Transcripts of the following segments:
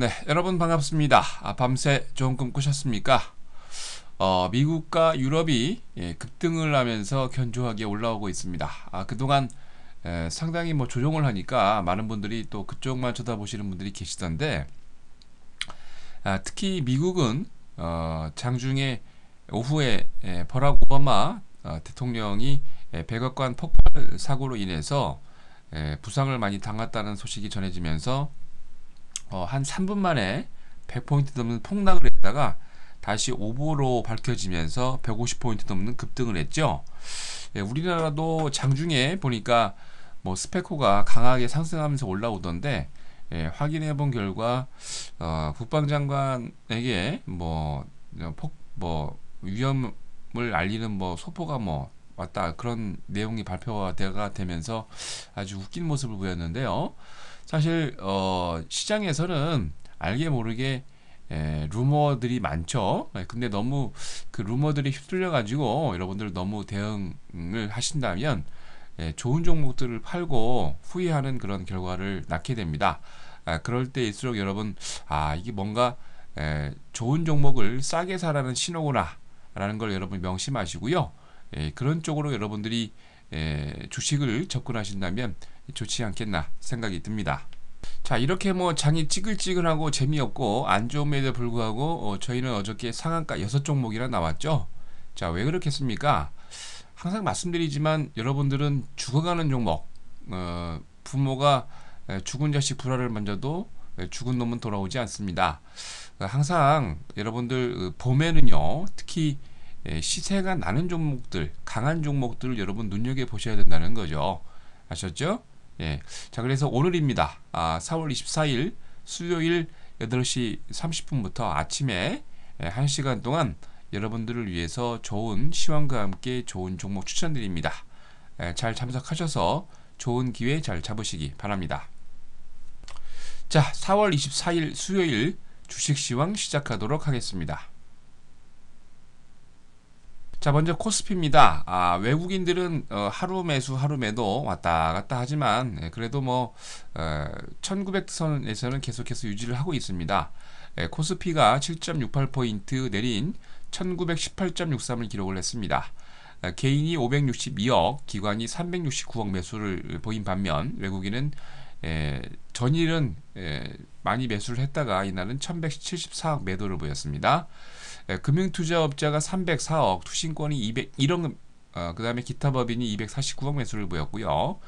네, 여러분 반갑습니다. 밤새 좋은 꿈 꾸셨습니까? 미국과 유럽이 급등을 하면서 견조하게 올라오고 있습니다. 그동안 상당히 조정을 하니까 많은 분들이 또 그쪽만 쳐다보시는 분들이 계시던데, 특히 미국은 장중에 오후에 버락 오바마 대통령이 백악관 폭발 사고로 인해서 부상을 많이 당했다는 소식이 전해지면서 한 3분 만에 100포인트 넘는 폭락을 했다가 다시 오보로 밝혀지면서 150포인트 넘는 급등을 했죠. 우리나라도 장중에 보니까 스페코가 강하게 상승하면서 올라오던데, 확인해 본 결과 국방장관에게 위험을 알리는 소포가 왔다, 그런 내용이 발표가 되면서 아주 웃긴 모습을 보였는데요. 사실 시장에서는 알게 모르게 루머들이 많죠. 근데 너무 그 루머들이 휩쓸려 가지고 여러분들 너무 대응을 하신다면 좋은 종목들을 팔고 후회하는 그런 결과를 낳게 됩니다. 그럴 때일수록 여러분, 이게 뭔가 좋은 종목을 싸게 사라는 신호구나 라는 걸 여러분 명심하시고요. 그런 쪽으로 여러분들이 주식을 접근하신다면 좋지 않겠나 생각이 듭니다. 자, 이렇게 장이 찌글찌글하고 재미없고 안 좋음에도 불구하고 저희는 어저께 상한가 6종목이나 나왔죠. 자, 왜 그렇겠습니까? 항상 말씀드리지만 여러분들은 죽어가는 종목, 부모가 죽은 자식 불화를 만져도 죽은 놈은 돌아오지 않습니다. 항상 여러분들 봄에는요, 특히 시세가 나는 종목들, 강한 종목들을 여러분 눈여겨 보셔야 된다는 거죠. 아셨죠? 예. 자, 그래서 오늘입니다. 4월 24일 수요일 8시 30분부터 아침에 1시간 동안 여러분들을 위해서 좋은 시황과 함께 좋은 종목 추천드립니다. 잘 참석하셔서 좋은 기회 잘 잡으시기 바랍니다. 자, 4월 24일 수요일 주식 시황 시작하도록 하겠습니다. 자, 먼저 코스피입니다. 외국인들은 하루 매수 하루 매도 왔다 갔다 하지만 그래도 1900선에서는 계속해서 유지를 하고 있습니다. 코스피가 7.68포인트 내린 1918.63을 기록을 했습니다. 개인이 562억, 기관이 369억 매수를 보인 반면 외국인은 전일은 많이 매수를 했다가 이날은 1174억 매도를 보였습니다. 금융투자업자가 304억, 투신권이 201억, 그 다음에 기타 법인이 249억 매수를 보였고요.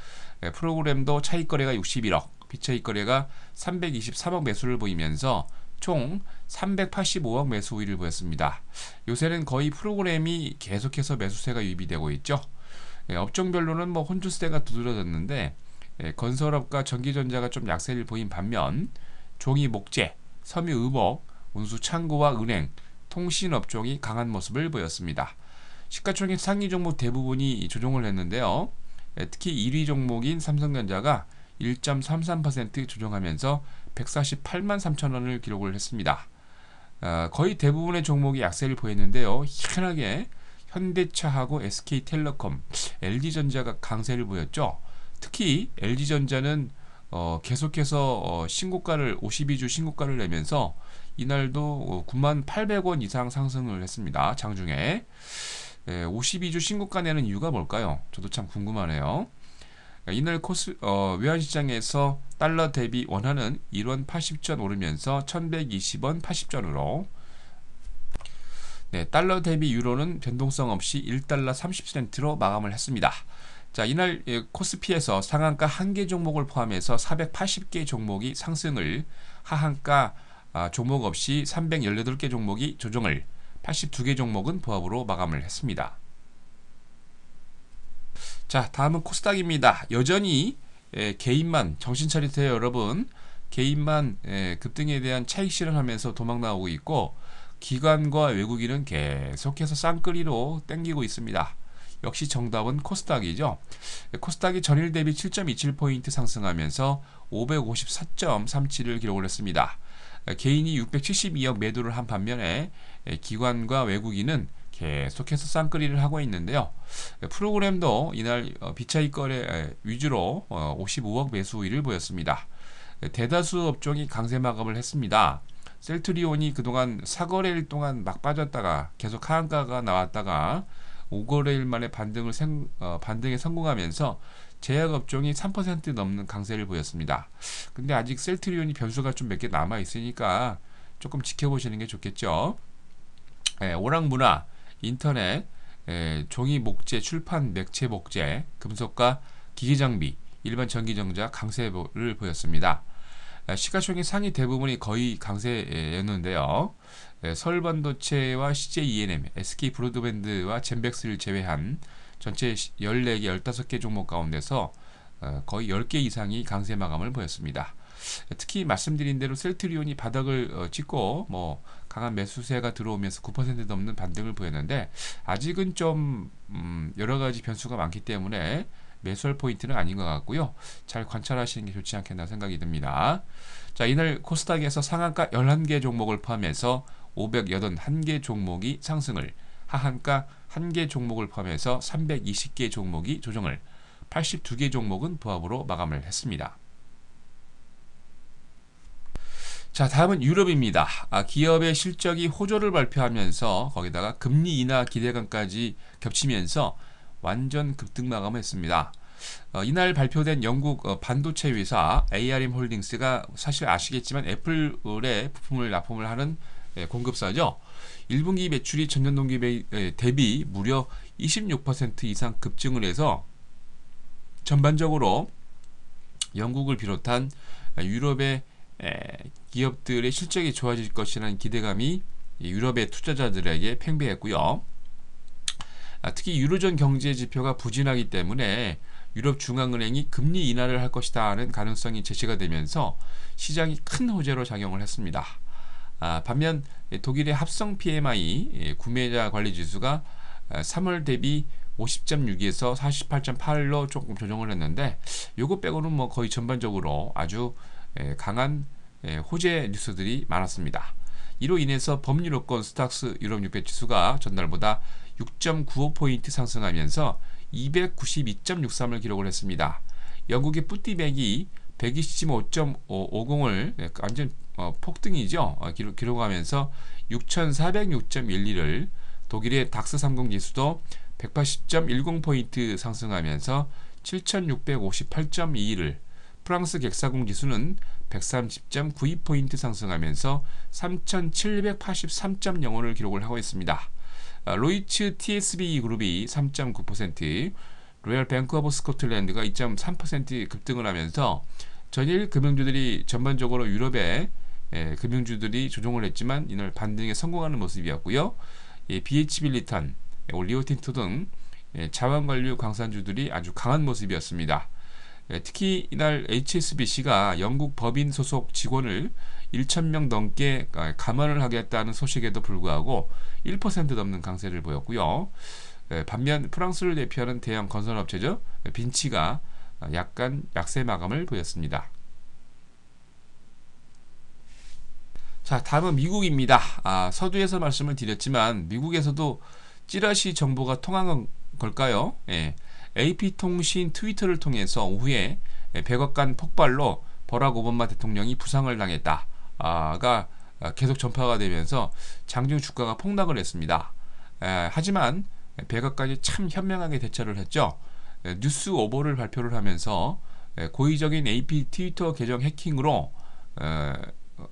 프로그램도 차익거래가 61억, 비차익거래가 323억 매수를 보이면서 총 385억 매수 우위를 보였습니다. 요새는 거의 프로그램이 계속해서 매수세가 유입이 되고 있죠. 업종별로는 혼주세가 두드러졌는데 건설업과 전기전자가 좀 약세를 보인 반면 종이 목재, 섬유의복, 운수창고와 은행, 통신업종이 강한 모습을 보였습니다. 시가총액 상위 종목 대부분이 조정을 했는데요. 특히 1위 종목인 삼성전자가 1.33% 조정하면서 148만 3천 원을 기록을 했습니다. 거의 대부분의 종목이 약세를 보였는데요. 희한하게 현대차하고 SK텔레콤, LG전자가 강세를 보였죠. 특히 LG전자는 계속해서 신고가를 52주 신고가를 내면서 이날도 98,800원 이상 상승을 했습니다. 장중에 52주 신고가 내는 이유가 뭘까요? 저도 참 궁금하네요. 이날 외환시장에서 달러 대비 원화는 1원 80전 오르면서 1120원 80전으로, 달러 대비 유로는 변동성 없이 1달러 30센트로 마감을 했습니다. 자, 이날 코스피에서 상한가 1개 종목을 포함해서 480개 종목이 상승을, 하한가 종목 없이 318개 종목이 조정을, 82개 종목은 보합으로 마감을 했습니다. 자, 다음은 코스닥입니다. 여전히 개인만 정신 차리세요, 여러분. 개인만 급등에 대한 차익 실현하면서 도망 나오고 있고, 기관과 외국인은 계속해서 쌍끌이로 땡기고 있습니다. 역시 정답은 코스닥이죠. 코스닥이 전일 대비 7.27포인트 상승하면서 554.37을 기록을 했습니다. 개인이 672억 매도를 한 반면에 기관과 외국인은 계속해서 쌍끌이를 하고 있는데요. 프로그램도 이날 비차익 거래 위주로 55억 매수 우위를 보였습니다. 대다수 업종이 강세 마감을 했습니다. 셀트리온이 그동안 4거래일 동안 막 빠졌다가 계속 하한가가 나왔다가 5거래일 만에 반등에 성공하면서 제약업종이 3% 넘는 강세를 보였습니다. 근데 아직 셀트리온이 변수가 좀 몇 개 남아 있으니까 조금 지켜보시는 게 좋겠죠. 오락문화, 인터넷, 종이 목재, 출판, 맥체 목재, 금속과 기계장비, 일반 전기전자 강세를 보였습니다. 시가총액 상위 대부분이 거의 강세였는데요. 서울반도체와 CJ ENM, SK 브로드밴드와 젠백스를 제외한 전체 14개, 15개 종목 가운데서 거의 10개 이상이 강세 마감을 보였습니다. 특히 말씀드린 대로 셀트리온이 바닥을 찍고 강한 매수세가 들어오면서 9% 넘는 반등을 보였는데 아직은 좀 여러 가지 변수가 많기 때문에 매수할 포인트는 아닌 것 같고요. 잘 관찰하시는 게 좋지 않겠나 생각이 듭니다. 자, 이날 코스닥에서 상한가 11개 종목을 포함해서 581개 종목이 상승을, 하한가 1개 종목을 포함해서 320개 종목이 조정을, 82개 종목은 부합으로 마감을 했습니다. 자, 다음은 유럽입니다. 기업의 실적이 호조를 발표하면서 거기다가 금리 인하 기대감까지 겹치면서 완전 급등 마감을 했습니다. 이날 발표된 영국 반도체 회사 ARM 홀딩스가 사실 아시겠지만 애플의 부품을 납품을 하는 공급사죠. 1분기 매출이 전년 동기 대비 무려 26% 이상 급증을 해서 전반적으로 영국을 비롯한 유럽의 기업들의 실적이 좋아질 것이라는 기대감이 유럽의 투자자들에게 팽배했고요. 특히 유로존 경제 지표가 부진하기 때문에 유럽 중앙은행이 금리 인하를 할 것이다 하는 가능성이 제시가 되면서 시장이 큰 호재로 작용을 했습니다. 반면 독일의 합성 PMI 구매자 관리 지수가 3월 대비 50.6에서 48.8로 조금 조정을 했는데 요거 빼고는 거의 전반적으로 아주 강한 호재 뉴스들이 많았습니다. 이로 인해서 법유로권 스탁스 유럽 600 지수가 전날보다 6.95포인트 상승하면서 292.63을 기록을 했습니다. 영국의 뿌띠백이 120.550을 완전 폭등이죠. 기록하면서 6,406.12를, 독일의 닥스 30 지수도 180.10포인트 상승하면서 7,658.21을, 프랑스 객사공 지수는 130.92포인트 상승하면서 3,783.05를 기록을 하고 있습니다. 로이츠 TSB 그룹이 3.9%, 로얄 뱅크 오브 스코틀랜드가 2.3% 급등을 하면서 전일 금융주들이 전반적으로 유럽의 금융주들이 조정을 했지만 이날 반등에 성공하는 모습이었고요. BH 빌리턴, 리오틴토 등 자원관류 광산주들이 아주 강한 모습이었습니다. 특히 이날 HSBC가 영국 법인 소속 직원을 1,000명 넘게 감원을 하겠다는 소식에도 불구하고 1% 넘는 강세를 보였고요. 반면 프랑스를 대표하는 대형 건설업체죠, 빈치가 약간 약세 마감을 보였습니다. 자, 다음은 미국입니다. 서두에서 말씀을 드렸지만 미국에서도 찌라시 정보가 통한 걸까요? AP통신 트위터를 통해서 오후에 100억간 폭발로 버락 오바마 대통령이 부상을 당했다가 계속 전파가 되면서 장중 주가가 폭락을 했습니다. 하지만 100억까지 참 현명하게 대처를 했죠. 뉴스 오버를 발표를 하면서 고의적인 AP 트위터 계정 해킹으로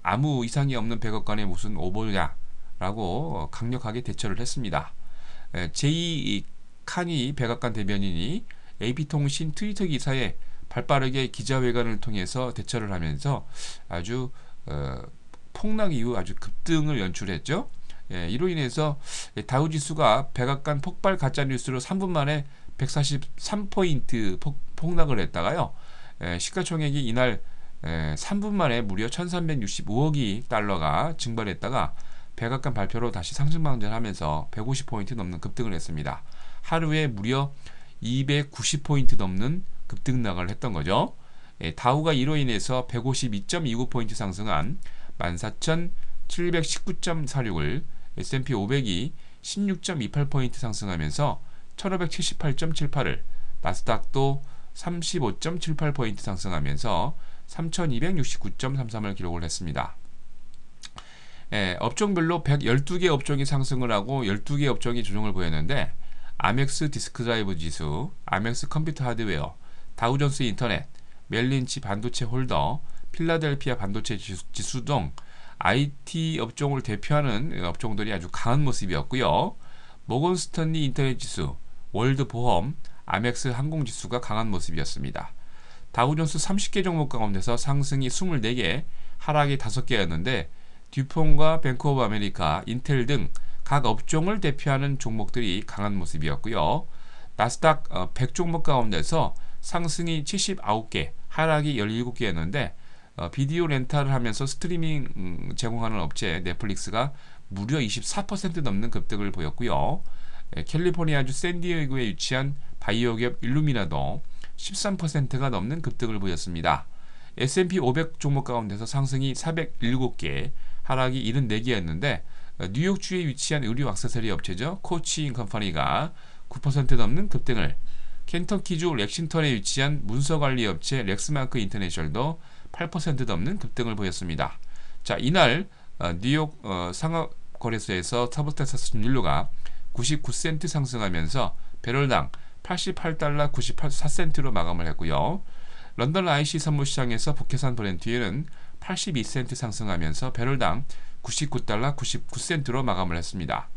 아무 이상이 없는 100억간의 무슨 오버냐라고 강력하게 대처를 했습니다. 제이 칸이 100억간 대변인이 AP통신 트위터 기사에 발빠르게 기자회견을 통해서 대처를 하면서 아주 폭락 이후 아주 급등을 연출했죠. 이로 인해서 다우지수가 100억간 폭발 가짜뉴스로 3분 만에 143포인트 폭락을 했다가요. 시가총액이 이날 3분 만에 무려 1365억이 달러가 증발했다가 100억간 발표로 다시 상승방전하면서 150포인트 넘는 급등을 했습니다. 하루에 무려 290포인트 넘는 급등락을 했던 거죠. 다우가 이로 인해서 152.29포인트 상승한 14,719.46을, S&P 500이 16.28포인트 상승하면서 1578.78을, 나스닥도 35.78포인트 상승하면서 3269.33을 기록을 했습니다. 업종별로 112개 업종이 상승을 하고 12개 업종이 조정을 보였는데 아멕스 디스크 드라이브 지수, 아멕스 컴퓨터 하드웨어, 다우존스 인터넷, 멜린치 반도체 홀더, 필라델피아 반도체 지수 등 IT 업종을 대표하는 업종들이 아주 강한 모습이었고요. 모건 스탠리 인터넷 지수, 월드 보험, 아멕스 항공 지수가 강한 모습이었습니다. 다우존스 30개 종목 가운데서 상승이 24개, 하락이 5개였는데 듀폰과 뱅크 오브 아메리카, 인텔 등 각 업종을 대표하는 종목들이 강한 모습이었고요. 나스닥 100 종목 가운데서 상승이 79개, 하락이 17개였는데 비디오 렌탈을 하면서 스트리밍 제공하는 업체 넷플릭스가 무려 24% 넘는 급등을 보였고요. 캘리포니아주 샌디에고에 위치한 바이오 기업 일루미나도 13%가 넘는 급등을 보였습니다. S&P 500 종목 가운데서 상승이 407개, 하락이 74개였는데 뉴욕주에 위치한 의류 액세서리 업체죠. 코치 컴퍼니가 9% 넘는 급등을, 켄터키주 렉싱턴에 위치한 문서관리 업체 렉스마크 인터내셔널도 8% 넘는 급등을 보였습니다. 자, 이날 뉴욕 상업거래소에서 터보텍사스 원유가 99센트 상승하면서 배럴당 88달러 94센트로 마감을 했고요. 런던 IC 선물시장에서 북해산 브렌트유는 82센트 상승하면서 배럴당 99달러 99센트로 마감을 했습니다.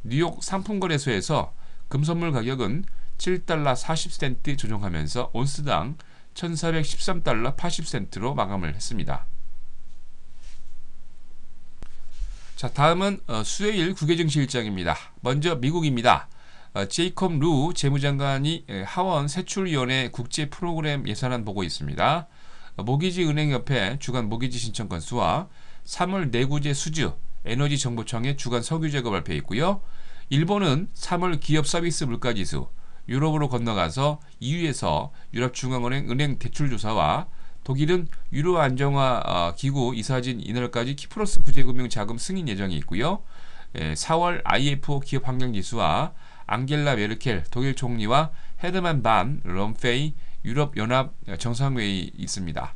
뉴욕 상품거래소에서 금선물 가격은 7달러 40센트 조정하면서 온스당 1413달러 80센트로 마감을 했습니다. 자, 다음은 수요일 국외증시 일정입니다. 먼저 미국입니다. 제이콥 루 재무장관이 하원 세출위원회 국제 프로그램 예산안 보고 있습니다. 모기지 은행협회 주간 모기지 신청 건수와 3월 내구재 수주 에너지정보청의 주간 석유재고 발표 있고요. 일본은 3월 기업 서비스 물가지수, 유럽으로 건너가서 EU에서 유럽중앙은행 은행 대출조사와 독일은 유로 안정화 기구 이사진 이날까지 키프로스 구제금융 자금 승인 예정이 있고요. 4월 IFO 기업 환경지수와 앙겔라 메르켈 독일 총리와 헤르만 반 롬페이 유럽연합 정상회의 있습니다.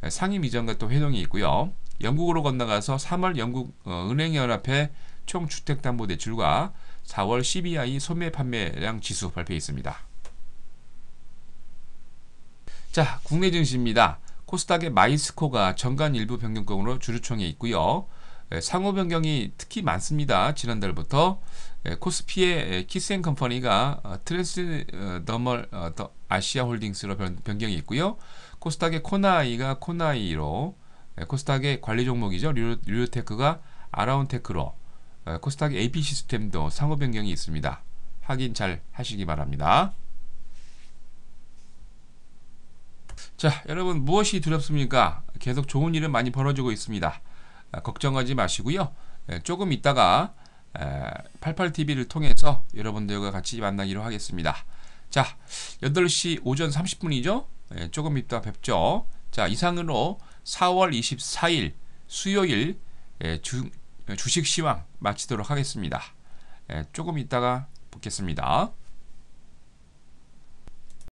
상임위원과 또 회동이 있고요. 영국으로 건너가서 3월 영국 은행연합회 총주택담보대출과 4월 CBI 소매 판매량 지수 발표 있습니다. 자, 국내 증시입니다. 코스닥의 마이스코가 정관 일부 변경권으로 주주총회에 있고요. 상호 변경이 특히 많습니다. 지난달부터 코스피의 키스앤컴퍼니가 트랜스더멀 아시아 홀딩스로 변경이 있고요. 코스닥의 코나이가 코나이로, 코스닥의 관리 종목이죠. 류테크가 아라운테크로, 코스닥의 AP 시스템도 상호 변경이 있습니다. 확인 잘 하시기 바랍니다. 자, 여러분 무엇이 두렵습니까? 계속 좋은 일은 많이 벌어지고 있습니다. 걱정하지 마시고요. 조금 있다가 88TV를 통해서 여러분들과 같이 만나기로 하겠습니다. 자, 8시 오전 30분이죠? 조금 있다 뵙죠. 자, 이상으로 4월 24일 수요일 주식 시황 마치도록 하겠습니다. 조금 있다가 뵙겠습니다.